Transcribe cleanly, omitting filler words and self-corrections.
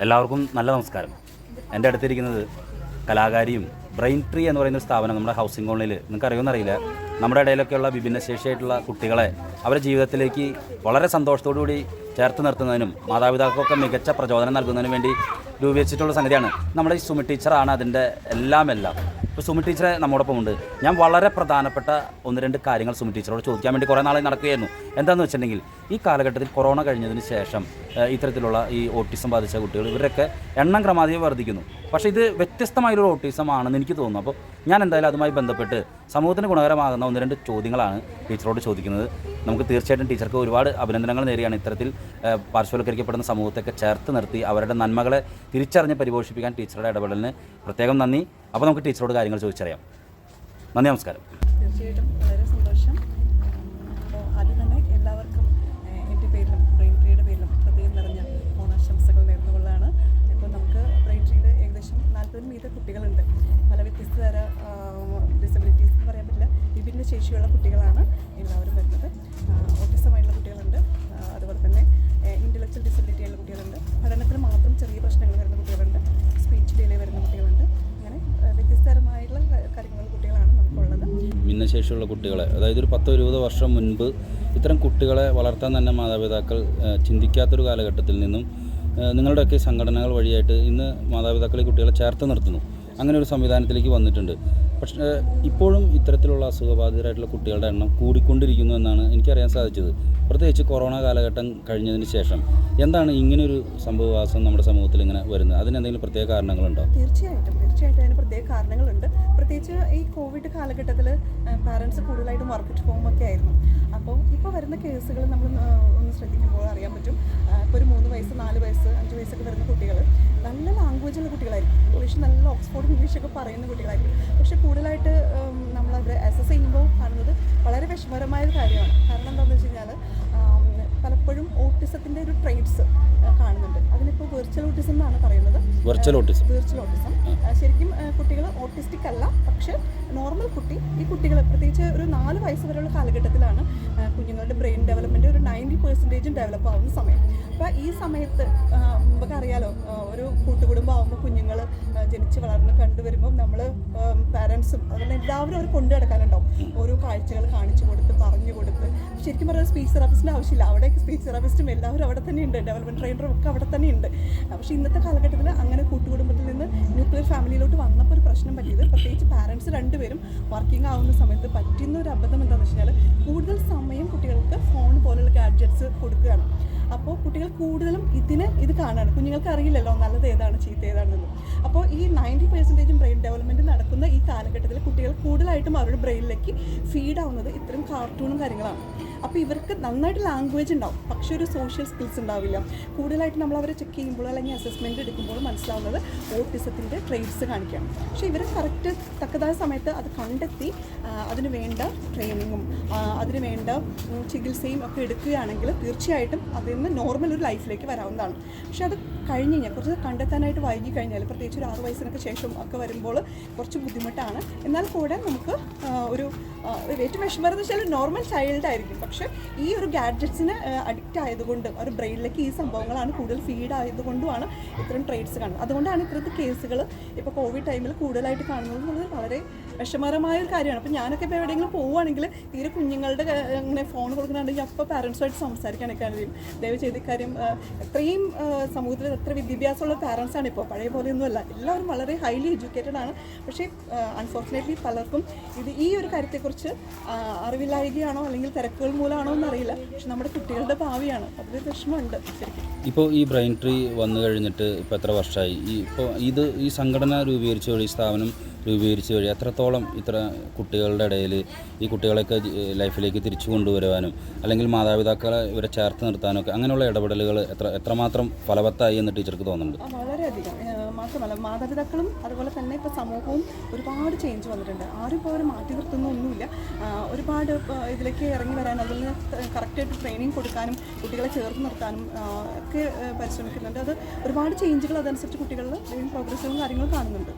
എല്ലാവർക്കും നല്ല നമസ്കാരം. എൻ്റെ അടുത്തിരിക്കുന്നത് കലാകാരിയും ബ്രെയിൻ ട്രീ എന്ന് പറയുന്ന സ്ഥാപനം നമ്മുടെ ഹൗസിംഗ് കോളനിയിൽ നിങ്ങൾക്ക് അറിയുമെന്നറിയില്ല. നമ്മുടെ ഇടയിലൊക്കെയുള്ള വിഭിന്നശേഷിയായിട്ടുള്ള കുട്ടികളെ അവരുടെ ജീവിതത്തിലേക്ക് വളരെ സന്തോഷത്തോടു കൂടി ചേർത്ത് നിർത്തുന്നതിനും മാതാപിതാക്കൾക്കൊക്കെ മികച്ച പ്രചോദനം നൽകുന്നതിനും വേണ്ടി രൂപീകരിച്ചിട്ടുള്ള സംഗതിയാണ് നമ്മുടെ ഈ സുമി ടീച്ചറാണ് അതിൻ്റെ എല്ലാം. ഇപ്പോൾ സുമി ടീച്ചറെ നമ്മോടൊപ്പം ഉണ്ട്. ഞാൻ വളരെ പ്രധാനപ്പെട്ട ഒന്ന് രണ്ട് കാര്യങ്ങൾ സുമി ടീച്ചറോട് ചോദിക്കാൻ വേണ്ടി കുറേ നാളെ നടക്കുകയായിരുന്നു. എന്താണെന്ന് വെച്ചിട്ടുണ്ടെങ്കിൽ ഈ കാലഘട്ടത്തിൽ കൊറോണ കഴിഞ്ഞതിന് ശേഷം ഇത്തരത്തിലുള്ള ഈ ഓട്ടിസം ബാധിച്ച കുട്ടികൾ ഇവരൊക്കെ എണ്ണം ക്രമാതീതമായി വർദ്ധിക്കുന്നു. പക്ഷേ ഇത് വ്യത്യസ്തമായൊരു ഓട്ടിസം ആണെന്ന് എനിക്ക് തോന്നുന്നു. അപ്പോൾ ഞാൻ എന്തായാലും അതുമായി ബന്ധപ്പെട്ട് സമൂഹത്തിന് ഗുണകരമാകുന്ന ഒന്ന് രണ്ട് ചോദ്യങ്ങളാണ് ടീച്ചറോട് ചോദിക്കുന്നത്. നമുക്ക് തീർച്ചയായിട്ടും ടീച്ചർക്ക് ഒരുപാട് അഭിനന്ദനങ്ങൾ നേരെയാണ്. ഇത്തരത്തിൽ പാർശ്വവൽക്കരിക്കപ്പെടുന്ന സമൂഹത്തെയൊക്കെ ചേർത്ത് നിർത്തി അവരുടെ നന്മകളെ തിരിച്ചറിഞ്ഞ് പരിപോഷിപ്പിക്കാൻ ടീച്ചറുടെ ഇടപെടലിന് പ്രത്യേകം നന്ദി. അപ്പോൾ നമുക്ക് ടീച്ചറോട് കാര്യങ്ങൾ ചോദിച്ചറിയാം. നന്ദി, നമസ്കാരം. തീർച്ചയായിട്ടും വളരെ സന്തോഷം. അപ്പോൾ ആദ്യം തന്നെ എല്ലാവർക്കും എൻ്റെ പേരിലും ബ്രെയിൻ ട്രീയുടെ പേരിലും ഹൃദയം നിറഞ്ഞ ഓണാശംസകൾ നേർന്നുകൊള്ളാണ്. ഇപ്പോൾ നമുക്ക് ബ്രെയിൻ ട്രീയുടെ ഏകദേശം 40 മീറ്റർ കുട്ടികളുണ്ട്. പല വ്യത്യസ്ത തര ഡിസബിലിറ്റീസ് എന്ന് പറയാൻ പറ്റില്ല, വിഭിന്ന ശേഷിയുള്ള കുട്ടികളാണ് എല്ലാവരും വരുന്നത്. ഓട്ടിസമായിട്ടുള്ള കുട്ടികളുണ്ട്, അതുപോലെ തന്നെ ഇൻ്റലക്ച്വൽ ഡിസബിലിറ്റി ഉള്ള കുട്ടികളുണ്ട്, പഠനത്തിൽ മാത്രം ചെറിയ പ്രശ്നങ്ങൾ വരുന്ന കുട്ടികളുണ്ട്, സ്പീച്ച് ഡിലേ വരുന്ന കുട്ടികളുണ്ട്. അങ്ങനെ വ്യത്യസ്തരമായിട്ടുള്ള കാര്യങ്ങളുള്ള കുട്ടികളാണ് നമുക്കുള്ളത്. ഭിന്നശേഷിയുള്ള കുട്ടികളെ, അതായത് ഒരു 10-20 വർഷം മുൻപ് ഇത്തരം കുട്ടികളെ വളർത്താൻ തന്നെ മാതാപിതാക്കൾ ചിന്തിക്കാത്തൊരു കാലഘട്ടത്തിൽ നിന്നും നിങ്ങളുടെയൊക്കെ സംഘടനകൾ വഴിയായിട്ട് ഇന്ന് മാതാപിതാക്കൾ ഈ കുട്ടികളെ ചേർത്ത് നിർത്തുന്നു. അങ്ങനെ ഒരു സംവിധാനത്തിലേക്ക് വന്നിട്ടുണ്ട്. പക്ഷേ ഇപ്പോഴും ഇത്തരത്തിലുള്ള അസുഖബാധിതരായിട്ടുള്ള കുട്ടികളുടെ എണ്ണം കൂടിക്കൊണ്ടിരിക്കുന്നു എന്നാണ് എനിക്കറിയാൻ സാധിച്ചത്. പ്രത്യേകിച്ച് കൊറോണ കാലഘട്ടം കഴിഞ്ഞതിന് ശേഷം എന്താണ് ഇങ്ങനൊരു സംഭവവാസം നമ്മുടെ സമൂഹത്തിൽ ഇങ്ങനെ വരുന്നത്? അതിനെന്തെങ്കിലും പ്രത്യേക കാരണങ്ങളുണ്ടോ? തീർച്ചയായിട്ടും അതിന് പ്രത്യേക കാരണങ്ങളുണ്ട്. പ്രത്യേകിച്ച് ഈ കോവിഡ് കാലഘട്ടത്തിൽ പാരൻസ് കൂടുതലായിട്ടും വർക്ക് അറ്റ് ഹോം ഒക്കെ ആയിരുന്നു. അപ്പോൾ ഇപ്പോൾ വരുന്ന കേസുകൾ നമ്മൾ ഒന്ന് ശ്രദ്ധിക്കുമ്പോൾ അറിയാൻ പറ്റും. ഇപ്പോൾ ഒരു 3 വയസ്സ് 4 വയസ്സ് 5 വയസ്സൊക്കെ വരുന്ന കുട്ടികൾ നല്ല ലാംഗ്വേജുള്ള കുട്ടികളായിരിക്കും. ഇംഗ്ലീഷ് നല്ല ഓക്സ്ഫോർഡ് ഇംഗ്ലീഷൊക്കെ പറയുന്ന കുട്ടികളായിരിക്കും. പക്ഷേ കൂടുതലായിട്ട് നമ്മളവരെ അസസ് ചെയ്യുമ്പോൾ കാണുന്നത് വളരെ വിഷമകരമായൊരു കാര്യമാണ്. കാരണം എന്താണെന്ന് വെച്ച് കഴിഞ്ഞാൽ പലപ്പോഴും ഓട്ടിസത്തിൻ്റെ ഒരു ട്രെയ്റ്റ്സ് കാണുന്നുണ്ട്. അതിനിപ്പോൾ വെർച്വൽ ഓട്ടിസം എന്നാണ് പറയുന്നത്. വെർച്വൽ ഓട്ടിസം ശരിക്കും കുട്ടികൾ ഓട്ടിസ്റ്റിക് അല്ല, പക്ഷേ നോർമൽ കുട്ടി. ഈ കുട്ടികൾ പ്രത്യേകിച്ച് ഒരു 4 വയസ്സ് വരെയുള്ള കാലഘട്ടത്തിലാണ് കുഞ്ഞുങ്ങളുടെ ബ്രെയിൻ ഡെവലപ്മെൻറ്റ് ഒരു 90% ഡെവലപ്പ് ആവുന്ന സമയം. അപ്പോൾ ഈ സമയത്ത് നമുക്കറിയാലോ, ഒരു കൂട്ടുകുടുംബം ആകുമ്പോൾ കുഞ്ഞുങ്ങൾ ജനിച്ച് വളർന്ന് കണ്ടുവരുമ്പോൾ നമ്മൾ പാരൻസും അതുപോലെ എല്ലാവരും അവർ കൊണ്ടു നടക്കാനുണ്ടാവും. ഓരോ കാഴ്ചകൾ കാണിച്ചു കൊടുത്ത് പറഞ്ഞു കൊടുത്ത്. ശരിക്കും പറഞ്ഞാൽ സ്പീച്ച് തെറാപ്പിസ്റ്റിൻ്റെ ആവശ്യമില്ല. അവിടേക്ക് സ്പീച്ച് തെറാപ്പിസ്റ്റും എല്ലാവരും അവിടെ തന്നെ ഉണ്ട്, ഡെവലപ്മെൻറ്റ് ട്രെയിനറും ഒക്കെ അവിടെ തന്നെ ഉണ്ട്. പക്ഷേ ഇന്നത്തെ കാലഘട്ടത്തിൽ അങ്ങനെ കൂട്ടുകുടുംബത്തിൽ നിന്ന് ന്യൂക്ലിയർ ഫാമിലിയിലോട്ട് വന്നപ്പോൾ ഒരു പ്രശ്നം പറ്റിയത്, പ്രത്യേകിച്ച് പാരൻസ് രണ്ടുപേരും വർക്കിംഗ് ആവുന്ന സമയത്ത് പറ്റുന്ന ഒരു അബദ്ധം എന്താണെന്ന് വെച്ച് കഴിഞ്ഞാൽ കൂടുതൽ സമയം കുട്ടികൾക്ക് ഫോൺ പോലുള്ള ഗാഡ്ജറ്റ്സ് കൊടുക്കുകയാണ്. അപ്പോൾ കുട്ടികൾ കൂടുതലും ഇത് കാണാണ്. കുഞ്ഞുങ്ങൾക്ക് അറിയില്ലല്ലോ നല്ലത് ഏതാണ് ചീത്ത ഏതാണെന്ന്. അപ്പോൾ ഈ 90% ബ്രെയിൻ ഡെവലപ്മെൻറ്റ് നടക്കുന്ന ഈ കാലഘട്ടത്തിൽ കുട്ടികൾ കൂടുതലായിട്ടും അവരുടെ ബ്രെയിനിലേക്ക് ഫീഡ് ആവുന്നത് ഇത്തരം കാർട്ടൂണും കാര്യങ്ങളാണ്. അപ്പോൾ ഇവർക്ക് നന്നായിട്ട് ലാംഗ്വേജ് ഉണ്ടാവും, പക്ഷേ ഒരു സോഷ്യൽ സ്കിൽസ് ഉണ്ടാവില്ല. കൂടുതലായിട്ട് നമ്മൾ അവരെ ചെക്ക് ചെയ്യുമ്പോൾ അല്ലെങ്കിൽ അസസ്മെൻറ്റ് എടുക്കുമ്പോൾ മനസ്സിലാവുന്നത് ഓട്ടിസത്തിൻ്റെ ട്രെയ്റ്റ്സ് കാണിക്കുകയാണ്. പക്ഷേ ഇവർ കറക്റ്റ് തക്കതായ സമയത്ത് അത് കണ്ടെത്തി അതിന് വേണ്ട ട്രെയിനിങ്ങും അതിന് വേണ്ട ചികിത്സയും ഒക്കെ എടുക്കുകയാണെങ്കിൽ തീർച്ചയായിട്ടും അതിൽ നിന്ന് നോർമൽ ഒരു ലൈഫിലേക്ക് വരാവുന്നതാണ്. പക്ഷേ അത് കഴിഞ്ഞ് കഴിഞ്ഞാൽ കുറച്ച് കണ്ടെത്താനായിട്ട് വൈകി കഴിഞ്ഞാൽ, പ്രത്യേകിച്ച് ഒരു 6 വയസ്സിനൊക്കെ ശേഷം ഒക്കെ വരുമ്പോൾ കുറച്ച് ബുദ്ധിമുട്ടാണ്. എന്നാൽ കൂടെ നമുക്ക് ഒരു ഏറ്റവും വിഷമമെന്ന് വെച്ചാൽ നോർമൽ ചൈൽഡ് ആയിരിക്കും. പക്ഷേ ഈ ഒരു ഗാഡ്ജറ്റ്സിന് അഡിക്റ്റ് ആയതുകൊണ്ട് ഒരു ബ്രെയിനിലേക്ക് ഈ സംഭവങ്ങളാണ് കൂടുതൽ ഫീഡ് ആയതുകൊണ്ടുമാണ് ഇത്തരം ട്രെയ്റ്റ്സ് കാണുന്നത്. അതുകൊണ്ടാണ് ഇത്തരത്തിൽ കേസുകൾ ഇപ്പോൾ കോവിഡ് ടൈമിൽ കൂടുതലായിട്ട് കാണുന്നത് എന്നുള്ളത് വളരെ വിഷമകരമായ ഒരു കാര്യമാണ്. അപ്പോൾ ഞാനൊക്കെ ഇപ്പോൾ എവിടെയെങ്കിലും പോവുകയാണെങ്കിൽ തീരെ കുഞ്ഞുങ്ങളുടെ അങ്ങനെ ഫോൺ കൊടുക്കുന്നുണ്ടെങ്കിൽ അപ്പോൾ പാരൻസുമായിട്ട് സംസാരിക്കാനൊക്കെ കഴിയും. ദയവ് ചെയ്ത് ഇക്കാര്യം എത്രയും സമൂഹത്തിൽ എത്ര വിദ്യാഭ്യാസമുള്ള പാരൻസാണ് ഇപ്പോൾ, പഴയ പോലെയൊന്നുമല്ല. എല്ലാവരും വളരെ ഹൈലി എഡ്യൂക്കേറ്റഡ് ആണ്. പക്ഷേ അൺഫോർച്ചുനേറ്റ്ലി പലർക്കും ഈ ഒരു കാര്യത്തെക്കുറിച്ച് അറിവില്ലായ്കയാണോ അല്ലെങ്കിൽ തിരക്കുകൾ മൂലമാണോ എന്നറിയില്ല. പക്ഷെ നമ്മുടെ കുട്ടികളുടെ ഭാവിയാണ്, അതിൽ വിഷമമുണ്ട് ശരിക്കും. ഇപ്പോൾ ഈ ബ്രെയിൻ ട്രീ വന്നു കഴിഞ്ഞിട്ട് ഇപ്പോൾ എത്ര വർഷമായി? ഇപ്പോൾ ഈ സംഘടന രൂപീകരിച്ച വഴി, സ്ഥാപനം രൂപീകരിച്ച വഴി എത്രത്തോളം ഇത്ര കുട്ടികളുടെ ഇടയിൽ ഈ കുട്ടികളെയൊക്കെ ലൈഫിലേക്ക് തിരിച്ചു കൊണ്ടുവരുവാനും അല്ലെങ്കിൽ മാതാപിതാക്കളെ ഇവരെ ചേർത്ത് നിർത്താനൊക്കെ അങ്ങനെയുള്ള ഇടപെടലുകൾ എത്രമാത്രം ഫലവത്തായി എന്ന് ടീച്ചർക്ക് തോന്നുന്നുണ്ട്? വളരെയധികം. മാത്രമല്ല മാതാപിതാക്കളും അതുപോലെ തന്നെ ഇപ്പോൾ സമൂഹവും ഒരുപാട് ചേഞ്ച് വന്നിട്ടുണ്ട്. ആരും ഇപ്പോൾ അവർ മാറ്റി നിർത്തുന്നൊന്നുമില്ല. ഒരുപാട് ഇതിലേക്ക് ഇറങ്ങി വരാനും അതുപോലെ കറക്റ്റായിട്ട് ട്രെയിനിങ് കൊടുക്കാനും കുട്ടികളെ ചേർത്ത് നിർത്താനും ഒക്കെ പരിശ്രമിക്കുന്നുണ്ട്. അത് ഒരുപാട് ചേഞ്ചുകൾ അതനുസരിച്ച് കുട്ടികളിൽ പ്രോഗ്രസ്സും കാര്യങ്ങളും കാണുന്നുണ്ട്.